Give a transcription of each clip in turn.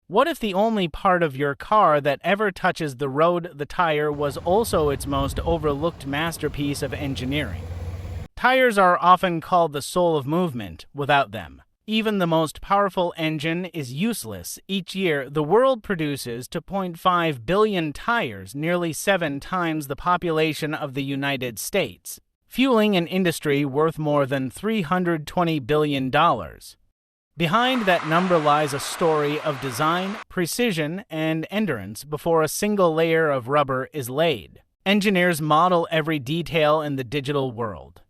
What if the only part of your car that ever touches the road, the tire, was also its most overlooked masterpiece of engineering? Tires are often called the soul of movement. Without them, even the most powerful engine is useless. Each year, the world produces 2.5 billion tires, nearly 7 times the population of the United States, fueling an industry worth more than $320 billion. Behind that number lies a story of design, precision, and endurance before a single layer of rubber is laid. Engineers model every detail in the digital world.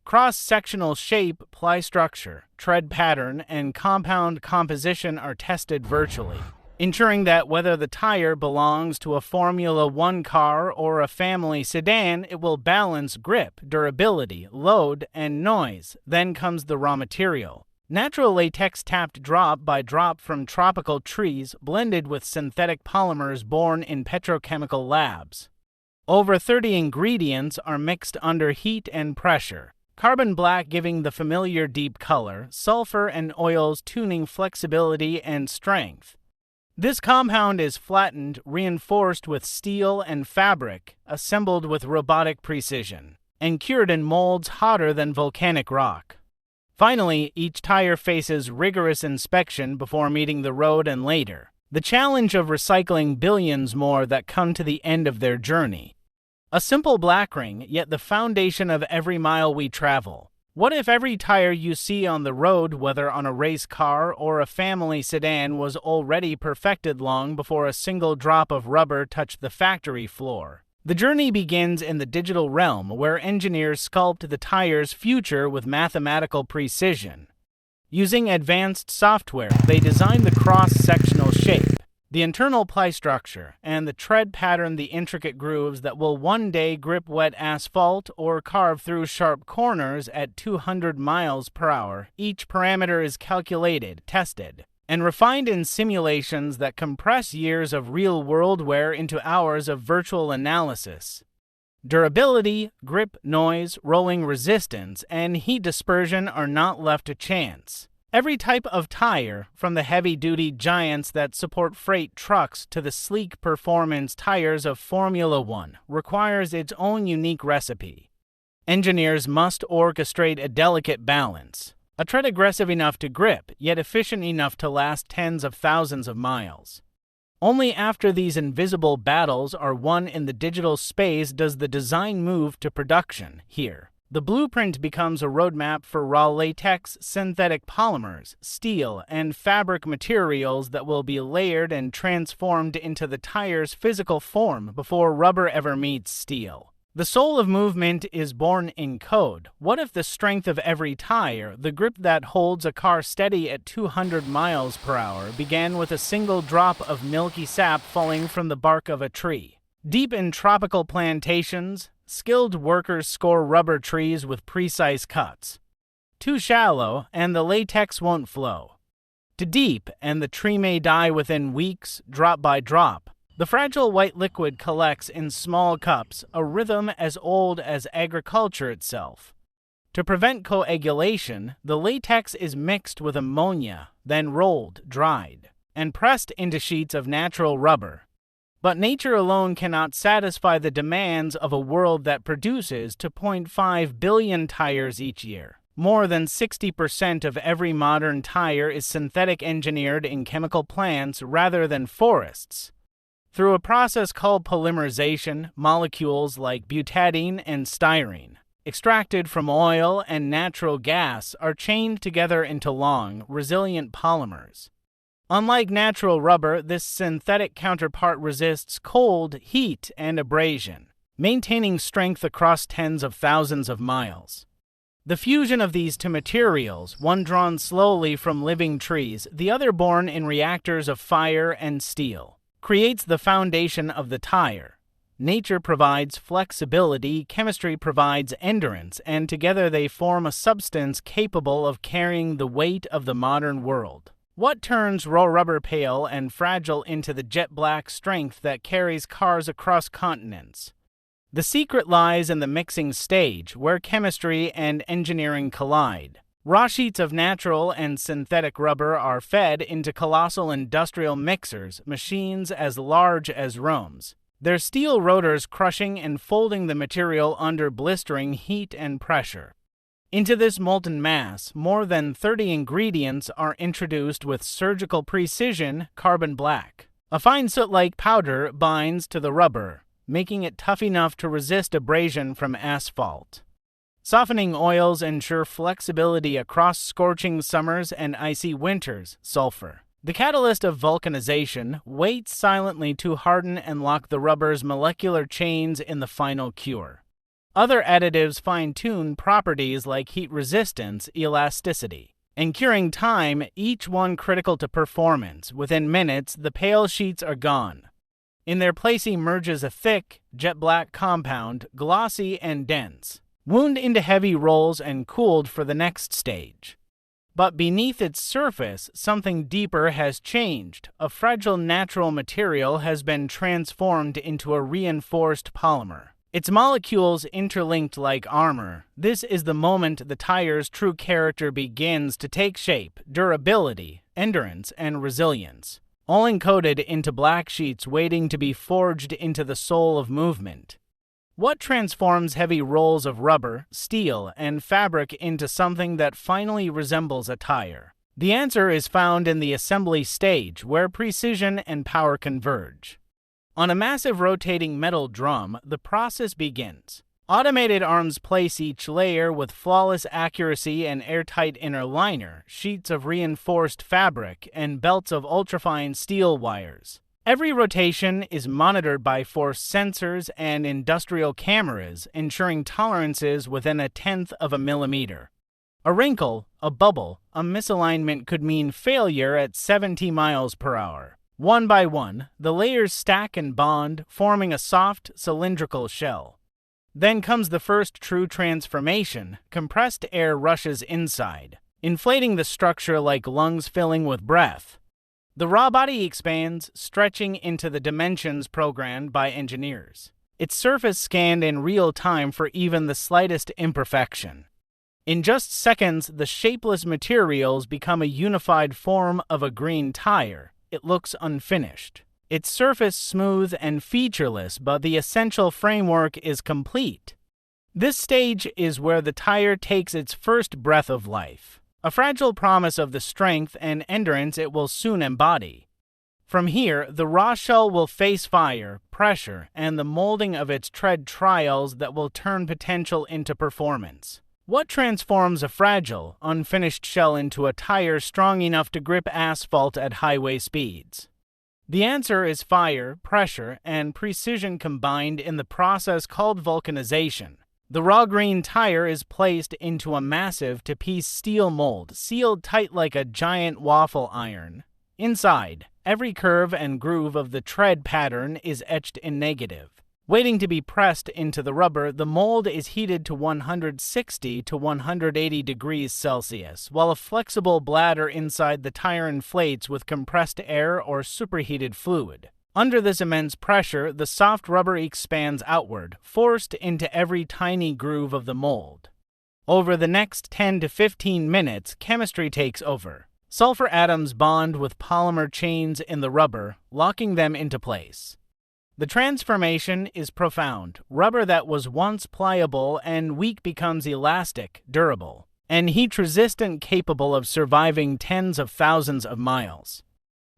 Cross-sectional shape, ply structure, tread pattern, and compound composition are tested virtually, ensuring that whether the tire belongs to a Formula One car or a family sedan, it will balance grip, durability, load, and noise. Then comes the raw material. Natural latex tapped drop by drop from tropical trees, blended with synthetic polymers born in petrochemical labs. Over 30 ingredients are mixed under heat and pressure. Carbon black giving the familiar deep color, sulfur and oils tuning flexibility and strength. This compound is flattened, reinforced with steel and fabric, assembled with robotic precision, and cured in molds hotter than volcanic rock. Finally, each tire faces rigorous inspection before meeting the road and later. The challenge of recycling billions more that come to the end of their journey. A simple black ring, yet the foundation of every mile we travel. What if every tire you see on the road, whether on a race car or a family sedan, was already perfected long before a single drop of rubber touched the factory floor? The journey begins in the digital realm, where engineers sculpt the tire's future with mathematical precision. Using advanced software, they design the cross-sectional shape, the internal ply structure, and the tread pattern, the intricate grooves that will one day grip wet asphalt or carve through sharp corners at 200 miles per hour. Each parameter is calculated, tested, and refined in simulations that compress years of real-world wear into hours of virtual analysis. Durability, grip, noise, rolling resistance, and heat dispersion are not left to chance. Every type of tire, from the heavy-duty giants that support freight trucks to the sleek performance tires of Formula One, requires its own unique recipe. Engineers must orchestrate a delicate balance. A tread aggressive enough to grip, yet efficient enough to last tens of thousands of miles. Only after these invisible battles are won in the digital space does the design move to production. Here, the blueprint becomes a roadmap for raw latex, synthetic polymers, steel, and fabric materials that will be layered and transformed into the tire's physical form before rubber ever meets steel. The soul of movement is born in code. What if the strength of every tire, the grip that holds a car steady at 200 miles per hour, began with a single drop of milky sap falling from the bark of a tree? Deep in tropical plantations, skilled workers score rubber trees with precise cuts. Too shallow, and the latex won't flow. Too deep, and the tree may die within weeks, drop by drop. The fragile white liquid collects in small cups, a rhythm as old as agriculture itself. To prevent coagulation, the latex is mixed with ammonia, then rolled, dried, and pressed into sheets of natural rubber. But nature alone cannot satisfy the demands of a world that produces 2.5 billion tires each year. More than 60% of every modern tire is synthetic engineered in chemical plants rather than forests. Through a process called polymerization, molecules like butadiene and styrene, extracted from oil and natural gas, are chained together into long, resilient polymers. Unlike natural rubber, this synthetic counterpart resists cold, heat, and abrasion, maintaining strength across tens of thousands of miles. The fusion of these two materials, one drawn slowly from living trees, the other born in reactors of fire and steel, creates the foundation of the tire. Nature provides flexibility, chemistry provides endurance, and together they form a substance capable of carrying the weight of the modern world. What turns raw rubber pale and fragile into the jet-black strength that carries cars across continents? The secret lies in the mixing stage, where chemistry and engineering collide. Raw sheets of natural and synthetic rubber are fed into colossal industrial mixers, machines as large as Rome's. Their steel rotors crushing and folding the material under blistering heat and pressure. Into this molten mass, more than 30 ingredients are introduced with surgical precision. Carbon black, a fine soot-like powder, binds to the rubber, making it tough enough to resist abrasion from asphalt. Softening oils ensure flexibility across scorching summers and icy winters. Sulfur, the catalyst of vulcanization, waits silently to harden and lock the rubber's molecular chains in the final cure. Other additives fine-tune properties like heat resistance, elasticity, and curing time, each one critical to performance. Within minutes, the pale sheets are gone. In their place emerges a thick, jet-black compound, glossy and dense, wound into heavy rolls and cooled for the next stage. But beneath its surface, something deeper has changed. A fragile natural material has been transformed into a reinforced polymer. Its molecules interlinked like armor. This is the moment the tire's true character begins to take shape: durability, endurance, and resilience, all encoded into black sheets waiting to be forged into the soul of movement. What transforms heavy rolls of rubber, steel, and fabric into something that finally resembles a tire? The answer is found in the assembly stage, where precision and power converge. On a massive rotating metal drum, the process begins. Automated arms place each layer with flawless accuracy and airtight inner liner, sheets of reinforced fabric, and belts of ultrafine steel wires. Every rotation is monitored by force sensors and industrial cameras, ensuring tolerances within 1/10 of a millimeter. A wrinkle, a bubble, a misalignment could mean failure at 70 miles per hour. One by one, the layers stack and bond, forming a soft, cylindrical shell. Then comes the first true transformation. Compressed air rushes inside, inflating the structure like lungs filling with breath. The raw body expands, stretching into the dimensions programmed by engineers, its surface scanned in real time for even the slightest imperfection. In just seconds, the shapeless materials become a unified form of a green tire. It looks unfinished, its surface smooth and featureless, but the essential framework is complete. This stage is where the tire takes its first breath of life, a fragile promise of the strength and endurance it will soon embody. From here, the raw shell will face fire, pressure, and the molding of its tread trials that will turn potential into performance. What transforms a fragile, unfinished shell into a tire strong enough to grip asphalt at highway speeds? The answer is fire, pressure, and precision combined in the process called vulcanization. The raw green tire is placed into a massive to-piece steel mold, sealed tight like a giant waffle iron. Inside, every curve and groove of the tread pattern is etched in negative. Waiting to be pressed into the rubber, the mold is heated to 160 to 180 degrees Celsius, while a flexible bladder inside the tire inflates with compressed air or superheated fluid. Under this immense pressure, the soft rubber expands outward, forced into every tiny groove of the mold. Over the next 10 to 15 minutes, chemistry takes over. Sulfur atoms bond with polymer chains in the rubber, locking them into place. The transformation is profound. Rubber that was once pliable and weak becomes elastic, durable, and heat-resistant, capable of surviving tens of thousands of miles.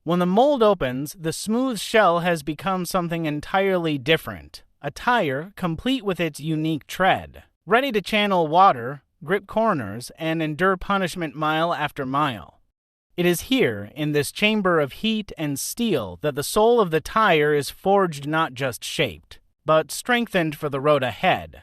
When the mold opens, the smooth shell has become something entirely different. A tire, complete with its unique tread, ready to channel water, grip corners, and endure punishment mile after mile. It is here, in this chamber of heat and steel, that the soul of the tire is forged, not just shaped, but strengthened for the road ahead.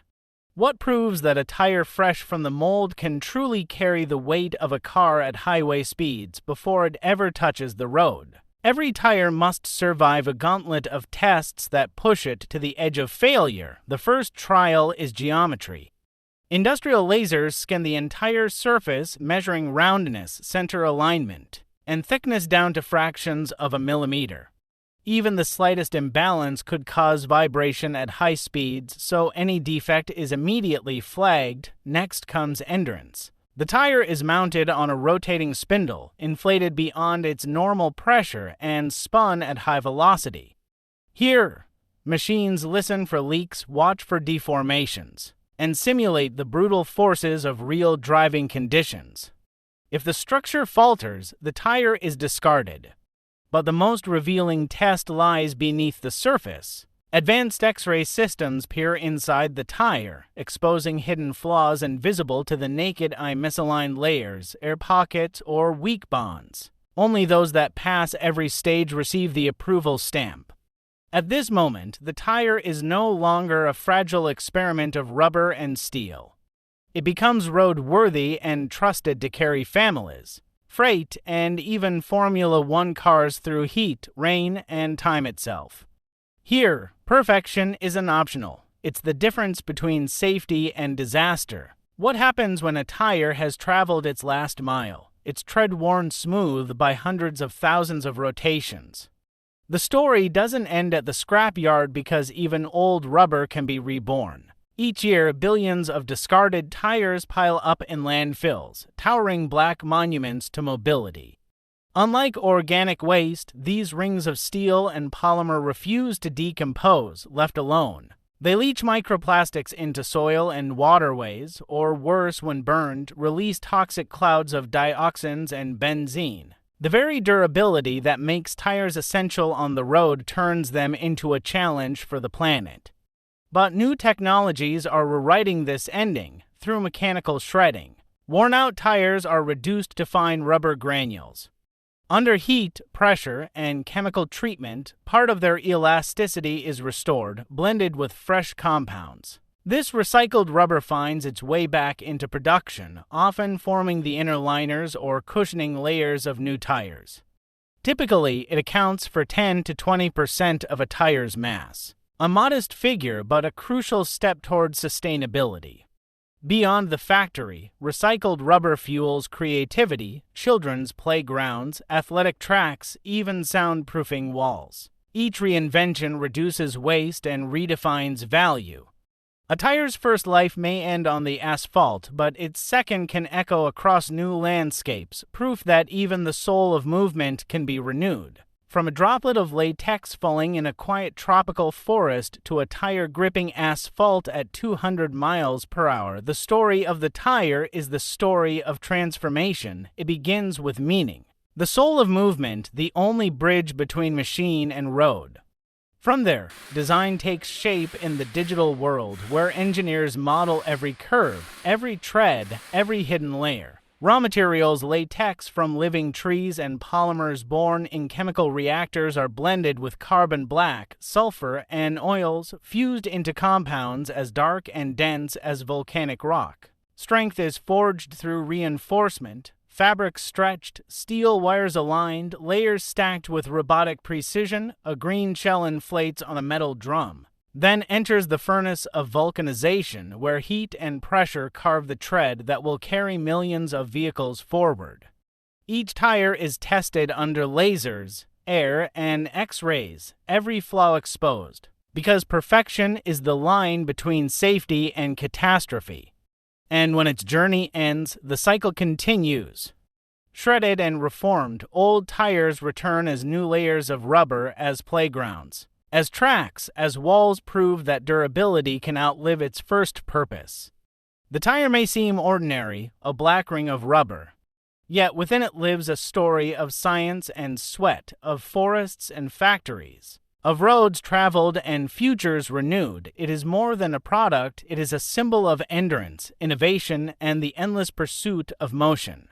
What proves that a tire fresh from the mold can truly carry the weight of a car at highway speeds before it ever touches the road? Every tire must survive a gauntlet of tests that push it to the edge of failure. The first trial is geometry. Industrial lasers scan the entire surface, measuring roundness, center alignment, and thickness down to fractions of a millimeter. Even the slightest imbalance could cause vibration at high speeds, so any defect is immediately flagged. Next comes endurance. The tire is mounted on a rotating spindle, inflated beyond its normal pressure and spun at high velocity. Here, machines listen for leaks, watch for deformations, and simulate the brutal forces of real driving conditions. If the structure falters, the tire is discarded. But the most revealing test lies beneath the surface. Advanced X-ray systems peer inside the tire, exposing hidden flaws invisible to the naked eye: misaligned layers, air pockets, or weak bonds. Only those that pass every stage receive the approval stamp. At this moment, the tire is no longer a fragile experiment of rubber and steel. It becomes roadworthy and trusted to carry families, freight, and even Formula One cars through heat, rain, and time itself. Here, perfection isn't optional. It's the difference between safety and disaster. What happens when a tire has traveled its last mile, its tread worn smooth by hundreds of thousands of rotations? The story doesn't end at the scrapyard, because even old rubber can be reborn. Each year, billions of discarded tires pile up in landfills, towering black monuments to mobility. Unlike organic waste, these rings of steel and polymer refuse to decompose, left alone. They leach microplastics into soil and waterways, or worse, when burned, release toxic clouds of dioxins and benzene. The very durability that makes tires essential on the road turns them into a challenge for the planet. But new technologies are rewriting this ending through mechanical shredding. Worn-out tires are reduced to fine rubber granules. Under heat, pressure, and chemical treatment, part of their elasticity is restored, blended with fresh compounds. This recycled rubber finds its way back into production, often forming the inner liners or cushioning layers of new tires. Typically, it accounts for 10 to 20% of a tire's mass. A modest figure, but a crucial step toward sustainability. Beyond the factory, recycled rubber fuels creativity, children's playgrounds, athletic tracks, even soundproofing walls. Each reinvention reduces waste and redefines value. A tire's first life may end on the asphalt, but its second can echo across new landscapes, proof that even the soul of movement can be renewed. From a droplet of latex falling in a quiet tropical forest to a tire gripping asphalt at 200 miles per hour, the story of the tire is the story of transformation. It begins with meaning. The soul of movement, the only bridge between machine and road. From there, design takes shape in the digital world, where engineers model every curve, every tread, every hidden layer. Raw materials, latex from living trees, and polymers born in chemical reactors are blended with carbon black, sulfur, and oils, fused into compounds as dark and dense as volcanic rock. Strength is forged through reinforcement, fabrics stretched, steel wires aligned, layers stacked with robotic precision. A green shell inflates on a metal drum. Then enters the furnace of vulcanization, where heat and pressure carve the tread that will carry millions of vehicles forward. Each tire is tested under lasers, air, and X-rays, every flaw exposed, because perfection is the line between safety and catastrophe. And when its journey ends, the cycle continues. Shredded and reformed, old tires return as new layers of rubber, as playgrounds, as tracks, as walls prove that durability can outlive its first purpose. The tire may seem ordinary, a black ring of rubber, yet within it lives a story of science and sweat, of forests and factories, of roads traveled and futures renewed. It is more than a product, it is a symbol of endurance, innovation, and the endless pursuit of motion.